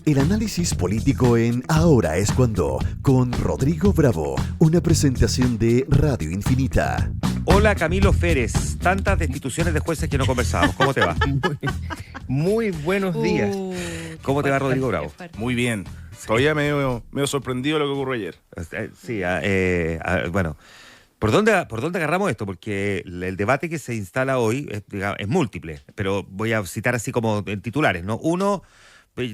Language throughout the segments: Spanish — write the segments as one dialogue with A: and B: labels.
A: El análisis político en Ahora es cuando, con Rodrigo Bravo, una presentación de Radio Infinita.
B: Hola Camilo Férez, tantas destituciones de jueces que no conversábamos. ¿Cómo te va?
C: Muy buenos días.
B: ¿Cómo te va, Rodrigo Bravo?
D: Muy bien. Todavía medio sorprendido de lo que ocurrió ayer.
B: Sí, bueno. ¿Por dónde agarramos esto? Porque el debate que se instala hoy es múltiple, pero voy a citar así como en titulares, ¿no? Uno,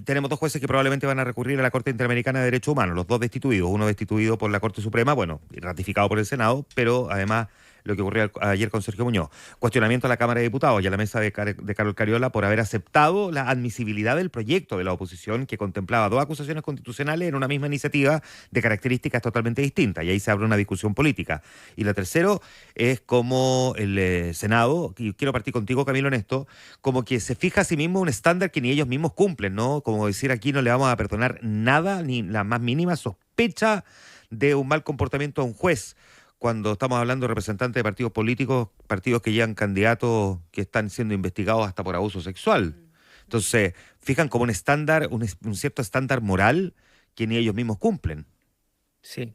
B: tenemos dos jueces que probablemente van a recurrir a la Corte Interamericana de Derechos Humanos, los dos destituidos, uno destituido por la Corte Suprema, bueno, ratificado por el Senado, pero además lo que ocurrió ayer con Sergio Muñoz. Cuestionamiento a la Cámara de Diputados y a la mesa de Carol Cariola por haber aceptado la admisibilidad del proyecto de la oposición que contemplaba dos acusaciones constitucionales en una misma iniciativa de características totalmente distintas. Y ahí se abre una discusión política. Y la tercera es como el Senado, y quiero partir contigo, Camilo, en esto, como que se fija a sí mismo un estándar que ni ellos mismos cumplen, ¿no? Como decir, aquí no le vamos a perdonar nada, ni la más mínima sospecha de un mal comportamiento a un juez, cuando estamos hablando de representantes de partidos políticos, partidos que llevan candidatos que están siendo investigados hasta por abuso sexual. Entonces, fijan como un estándar, un cierto estándar moral que ni ellos mismos cumplen.
C: Sí.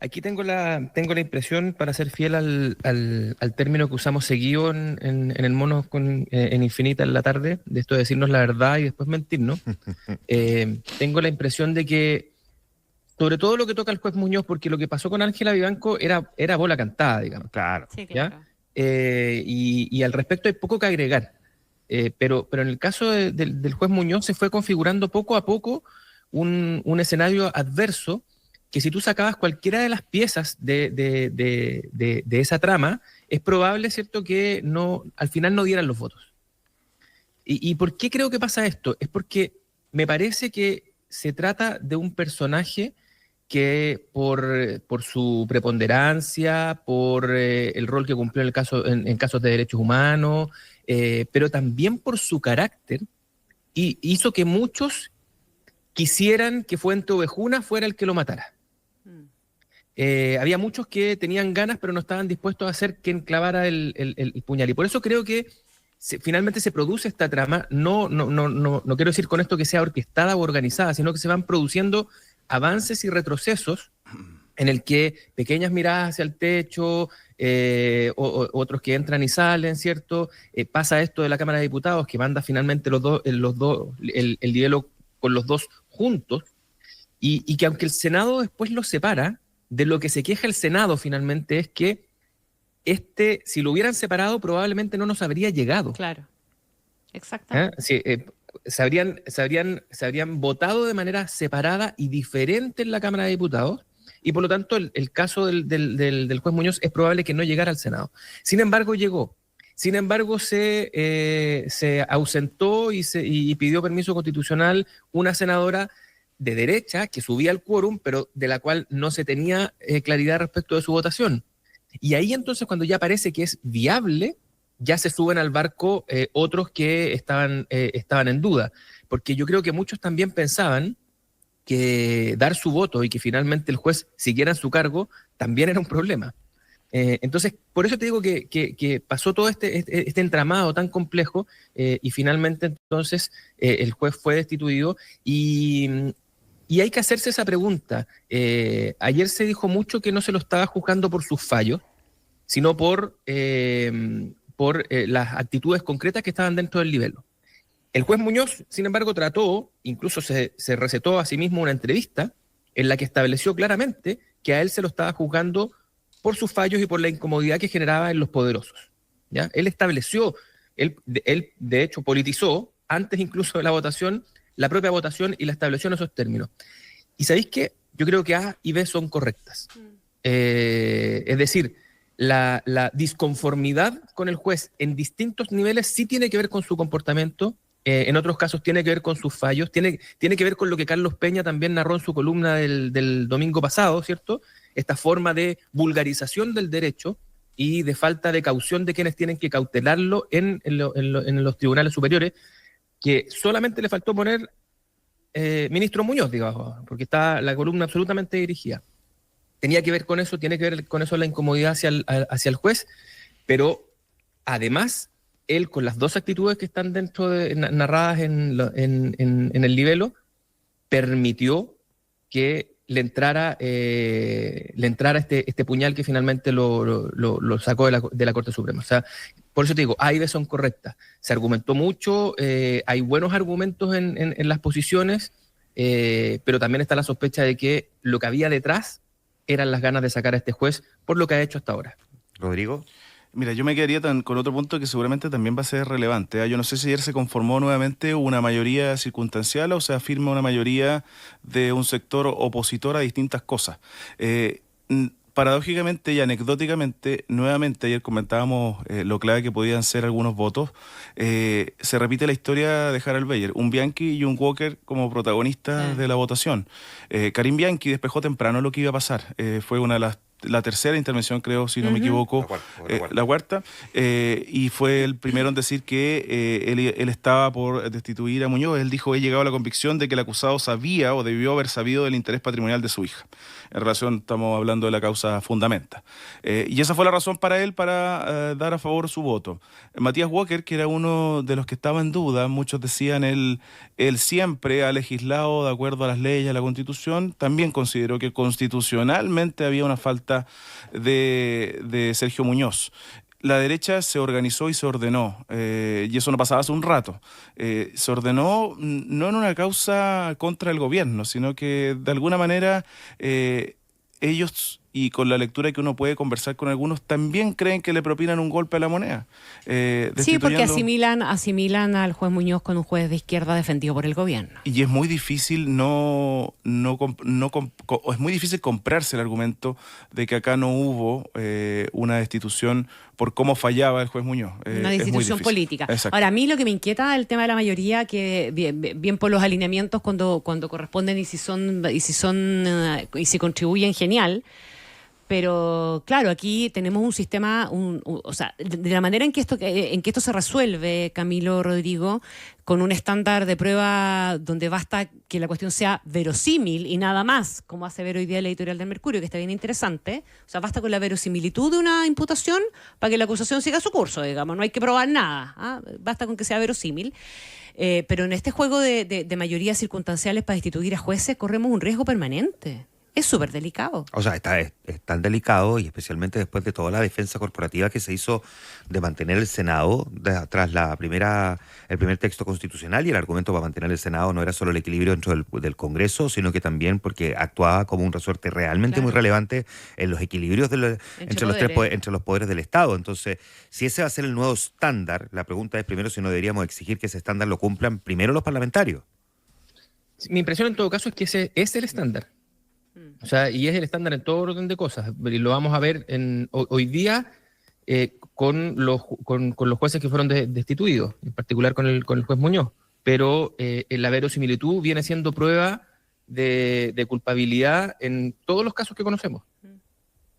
C: Aquí tengo la impresión, para ser fiel al término que usamos seguido en el mono en Infinita en la tarde, de esto de decirnos la verdad y después mentirnos. Tengo la impresión de que, sobre todo lo que toca al juez Muñoz, porque lo que pasó con Ángela Vivanco era bola cantada, digamos.
B: Claro.
E: Sí, claro.
C: ¿Ya? Y al respecto hay poco que agregar. Pero en el caso del juez Muñoz se fue configurando poco a poco un escenario adverso que, si tú sacabas cualquiera de las piezas de esa trama, es probable, ¿cierto?, que al final no dieran los votos. ¿Y por qué creo que pasa esto? Es porque me parece que se trata de un personaje que por su preponderancia, por el rol que cumplió en casos de derechos humanos, pero también por su carácter, y hizo que muchos quisieran que Fuente Ovejuna fuera el que lo matara. Había muchos que tenían ganas, pero no estaban dispuestos a hacer quien clavara el puñal. Y por eso creo que finalmente se produce esta trama. No quiero decir con esto que sea orquestada o organizada, sino que se van produciendo avances y retrocesos en el que pequeñas miradas hacia el techo, otros que entran y salen, ¿cierto? Pasa esto de la Cámara de Diputados, que manda finalmente el diálogo con los dos juntos, y que aunque el Senado después los separa, de lo que se queja el Senado finalmente es que si lo hubieran separado, probablemente no nos habría llegado.
E: Claro, exactamente.
C: Sí, se habrían votado de manera separada y diferente en la Cámara de Diputados, y por lo tanto el caso del juez Muñoz es probable que no llegara al Senado. Sin embargo, llegó. Sin embargo, se ausentó y pidió permiso constitucional una senadora de derecha que subía el quórum, pero de la cual no se tenía claridad respecto de su votación. Y ahí entonces, cuando ya parece que es viable, ya se suben al barco otros que estaban en duda. Porque yo creo que muchos también pensaban que dar su voto y que finalmente el juez siguiera en su cargo también era un problema. Entonces, por eso te digo que pasó todo este entramado tan complejo, y finalmente entonces el juez fue destituido, y hay que hacerse esa pregunta. Ayer se dijo mucho que no se lo estaba juzgando por sus fallos, sino por las actitudes concretas que estaban dentro del libelo. El juez Muñoz, sin embargo, incluso se recetó a sí mismo una entrevista en la que estableció claramente que a él se lo estaba juzgando por sus fallos y por la incomodidad que generaba en los poderosos. ¿Ya? Él de hecho politizó, antes incluso de la votación, la propia votación, y la estableció en esos términos. ¿Y sabéis qué? Yo creo que A y B son correctas. Es decir, la disconformidad con el juez en distintos niveles sí tiene que ver con su comportamiento, en otros casos tiene que ver con sus fallos, tiene que ver con lo que Carlos Peña también narró en su columna del domingo pasado, ¿cierto? Esta forma de vulgarización del derecho y de falta de caución de quienes tienen que cautelarlo en los tribunales superiores, que solamente le faltó poner ministro Muñoz, digamos, porque está la columna absolutamente dirigida. Tenía que ver con eso, tiene que ver con eso la incomodidad hacia el juez, pero además, él, con las dos actitudes que están narradas en el libelo, permitió que le entrara este puñal que finalmente lo sacó de la Corte Suprema. O sea, por eso te digo, A y B son correctas. Se argumentó mucho, hay buenos argumentos en las posiciones, pero también está la sospecha de que lo que había detrás eran las ganas de sacar a este juez por lo que ha hecho hasta ahora.
B: Rodrigo.
D: Mira, yo me quedaría con otro punto que seguramente también va a ser relevante, ¿eh? Yo no sé si ayer se conformó nuevamente una mayoría circunstancial o se afirma una mayoría de un sector opositor a distintas cosas. Paradójicamente y anecdóticamente, nuevamente ayer comentábamos lo clave que podían ser algunos votos, se repite la historia de Harald Beyer, un Bianchi y un Walker como protagonistas de la votación. Karim Bianchi despejó temprano lo que iba a pasar, fue la tercera intervención, creo, si no me equivoco, la cuarta, y fue el primero en decir que él estaba por destituir a Muñoz. Él dijo: he llegado a la convicción de que el acusado sabía o debió haber sabido del interés patrimonial de su hija. En relación, estamos hablando de la causa Fundamenta. Y esa fue la razón para él para dar a favor su voto. Matías Walker, que era uno de los que estaba en duda, muchos decían él siempre ha legislado de acuerdo a las leyes, a la Constitución, también consideró que constitucionalmente había una falta de Sergio Muñoz. La derecha se organizó y se ordenó, y eso no pasaba hace un rato. Se ordenó no en una causa contra el gobierno, sino que de alguna manera ellos, y con la lectura que uno puede conversar con algunos, también creen que le propinan un golpe a la moneda.
E: Sí, porque asimilan al juez Muñoz con un juez de izquierda defendido por el gobierno.
D: Y es muy difícil es muy difícil comprarse el argumento de que acá no hubo una destitución por cómo fallaba el juez Muñoz.
E: Una destitución política.
D: Exacto.
E: Ahora, a mí lo que me inquieta es el tema de la mayoría, que bien por los alineamientos cuando corresponden y si contribuyen, genial. Pero claro, aquí tenemos un sistema, o sea, de la manera en que esto se resuelve, Camilo, Rodrigo, con un estándar de prueba donde basta que la cuestión sea verosímil y nada más, como hace ver hoy día el editorial del Mercurio, que está bien interesante. O sea, basta con la verosimilitud de una imputación para que la acusación siga su curso, digamos, no hay que probar nada, ¿ah? Basta con que sea verosímil. Pero en este juego de mayorías circunstanciales para destituir a jueces corremos un riesgo permanente. Es súper delicado.
B: O sea, es tan delicado, y especialmente después de toda la defensa corporativa que se hizo de mantener el Senado tras el primer texto constitucional, y el argumento para mantener el Senado no era solo el equilibrio dentro del Congreso, sino que también porque actuaba como un resorte realmente muy relevante en los equilibrios entre los poderes del Estado. Entonces, si ese va a ser el nuevo estándar, la pregunta es primero si no deberíamos exigir que ese estándar lo cumplan primero los parlamentarios.
C: Mi impresión en todo caso es que ese es el estándar. O sea, y es el estándar en todo orden de cosas. Y lo vamos a ver hoy día con los jueces que fueron destituidos, en particular con el juez Muñoz. Pero la verosimilitud viene siendo prueba de culpabilidad en todos los casos que conocemos.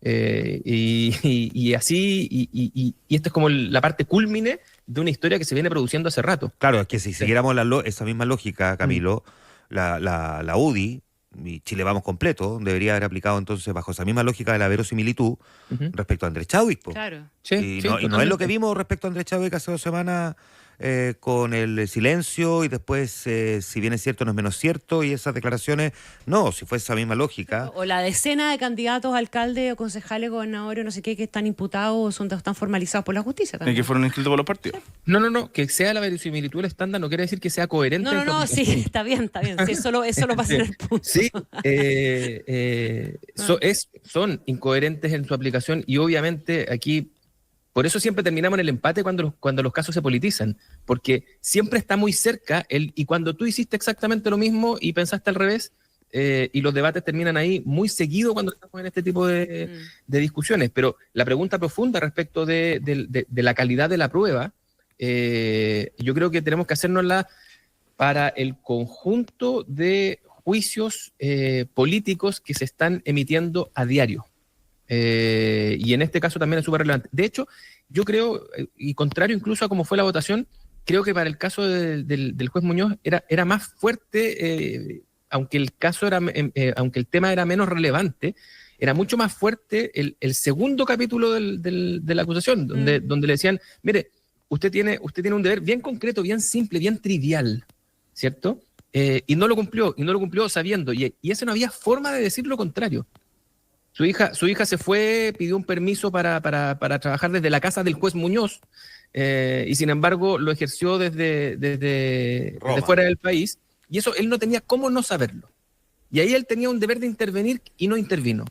C: Y esta es como la parte cúlmine de una historia que se viene produciendo hace rato.
B: Claro, es que si siguiéramos esa misma lógica, Camilo, la UDI y Chile Vamos completo debería haber aplicado entonces bajo esa misma lógica de la verosimilitud respecto a Andrés Chadwick.
E: Claro.
B: Y no es lo que vimos respecto a Andrés Chadwick hace 2 semanas con el silencio y después, si bien es cierto, no es menos cierto, y esas declaraciones, no, si fue esa misma lógica.
E: O la decena de candidatos a alcalde o concejales, gobernadores, no sé qué, que están imputados o están formalizados por la justicia también.
D: Y que fueron inscritos por los partidos.
C: No, que sea la verosimilitud el estándar no quiere decir que sea coherente.
E: No, sí, está bien. Sí, eso lo va a ser el punto.
C: Sí, son incoherentes en su aplicación y obviamente aquí, por eso siempre terminamos en el empate cuando los casos se politizan, porque siempre está muy cerca y cuando tú hiciste exactamente lo mismo y pensaste al revés, y los debates terminan ahí muy seguido cuando estamos en este tipo de discusiones. Pero la pregunta profunda respecto de la calidad de la prueba, yo creo que tenemos que hacérnosla para el conjunto de juicios políticos que se están emitiendo a diario. Y en este caso también es súper relevante. De hecho, yo creo, y contrario incluso a cómo fue la votación, creo que para el caso del juez Muñoz era más fuerte, aunque el tema era menos relevante, era mucho más fuerte el segundo capítulo de la acusación, donde le decían, mire, usted tiene un deber bien concreto, bien simple, bien trivial, ¿cierto? y no lo cumplió sabiendo, y ese no había forma de decir lo contrario. Su hija se fue, pidió un permiso para trabajar desde la casa del juez Muñoz, y sin embargo lo ejerció desde fuera del país, y eso él no tenía cómo no saberlo. Y ahí él tenía un deber de intervenir y no intervino.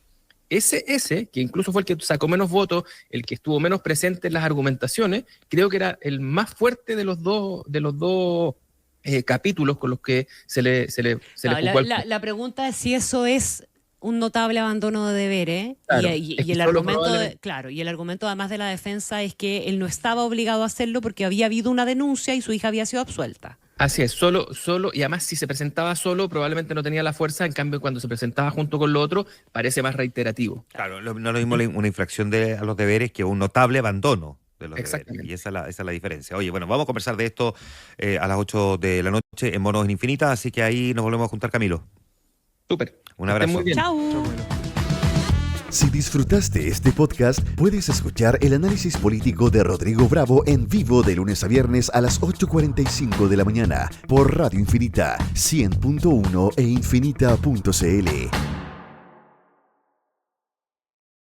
C: Ese, que incluso fue el que sacó menos votos, el que estuvo menos presente en las argumentaciones, creo que era el más fuerte de los dos capítulos con los que se le juzgó
E: la pregunta es si eso es un notable abandono de deberes,
C: claro,
E: y el argumento y el argumento además de la defensa es que él no estaba obligado a hacerlo porque había habido una denuncia y su hija había sido absuelta.
C: Así es, solo, y además si se presentaba solo probablemente no tenía la fuerza, en cambio cuando se presentaba junto con lo otro parece más reiterativo.
B: Claro, no es lo mismo una infracción a los deberes que un notable abandono de los deberes. Y esa es la diferencia. Oye, bueno, vamos a conversar de esto a las 8 de la noche en Monos en Infinita, así que ahí nos volvemos a juntar, Camilo.
C: Súper.
B: Un abrazo.
C: Muy bien.
E: Chau.
A: Si disfrutaste este podcast, puedes escuchar el análisis político de Rodrigo Bravo en vivo de lunes a viernes a las 8:45 de la mañana por Radio Infinita 100.1 e infinita.cl.